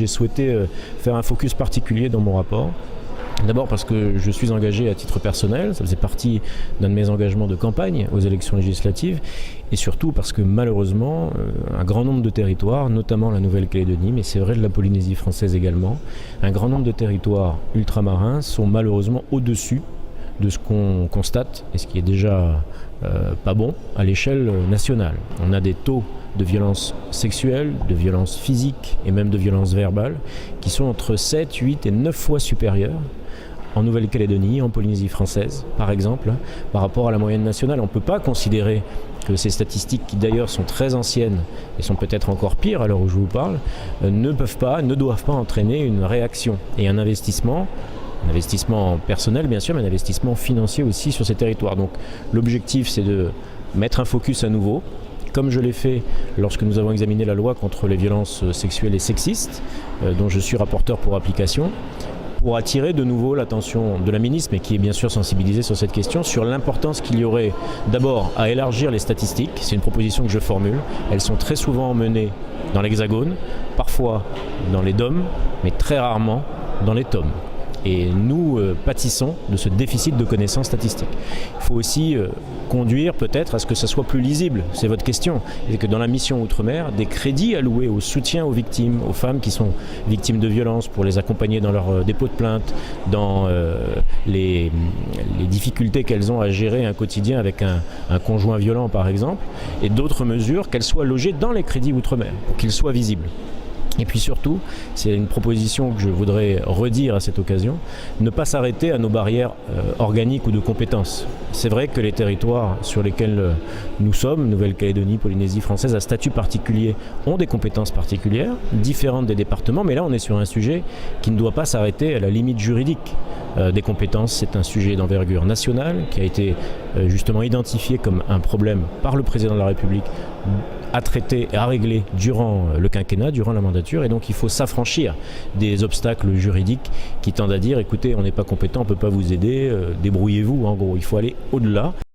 j'ai souhaité faire un focus particulier dans mon rapport. D'abord parce que je suis engagé à titre personnel, ça faisait partie d'un de mes engagements de campagne aux élections législatives, et surtout parce que malheureusement, un grand nombre de territoires, notamment la Nouvelle-Calédonie, mais c'est vrai de la Polynésie française également, un grand nombre de territoires ultramarins sont malheureusement au-dessus de ce qu'on constate, et ce qui est déjà pas bon, à l'échelle nationale. On a des taux de violences sexuelles, de violences physiques et même de violences verbales qui sont entre 7, 8 et 9 fois supérieurs en Nouvelle-Calédonie, en Polynésie française, par exemple, par rapport à la moyenne nationale. On ne peut pas considérer que ces statistiques, qui d'ailleurs sont très anciennes et sont peut-être encore pires à l'heure où je vous parle, ne doivent pas entraîner une réaction et un investissement personnel bien sûr, mais un investissement financier aussi sur ces territoires. Donc l'objectif, c'est de mettre un focus à nouveau, comme je l'ai fait lorsque nous avons examiné la loi contre les violences sexuelles et sexistes, dont je suis rapporteur pour application, pour attirer de nouveau l'attention de la ministre, mais qui est bien sûr sensibilisée sur cette question, sur l'importance qu'il y aurait d'abord à élargir les statistiques. C'est une proposition que je formule. Elles sont très souvent menées dans l'Hexagone, parfois dans les DOM, mais très rarement dans les TOM. Et nous pâtissons de ce déficit de connaissances statistiques. Il faut aussi conduire peut-être à ce que ça soit plus lisible, c'est votre question, et que dans la mission Outre-mer, des crédits alloués au soutien aux victimes, aux femmes qui sont victimes de violences, pour les accompagner dans leur dépôt de plainte, dans les difficultés qu'elles ont à gérer un quotidien avec un conjoint violent par exemple, et d'autres mesures, qu'elles soient logées dans les crédits Outre-mer, pour qu'ils soient visibles. Et puis surtout, c'est une proposition que je voudrais redire à cette occasion, ne pas s'arrêter à nos barrières organiques ou de compétences. C'est vrai que les territoires sur lesquels nous sommes, Nouvelle-Calédonie, Polynésie française, à statut particulier, ont des compétences particulières, différentes des départements, mais là on est sur un sujet qui ne doit pas s'arrêter à la limite juridique des compétences. C'est un sujet d'envergure nationale qui a été justement identifié comme un problème par le président de la République à traiter et à régler durant le quinquennat, durant la mandature, et donc il faut s'affranchir des obstacles juridiques qui tendent à dire écoutez, on n'est pas compétent, on ne peut pas vous aider, débrouillez-vous, en gros, il faut aller au-delà.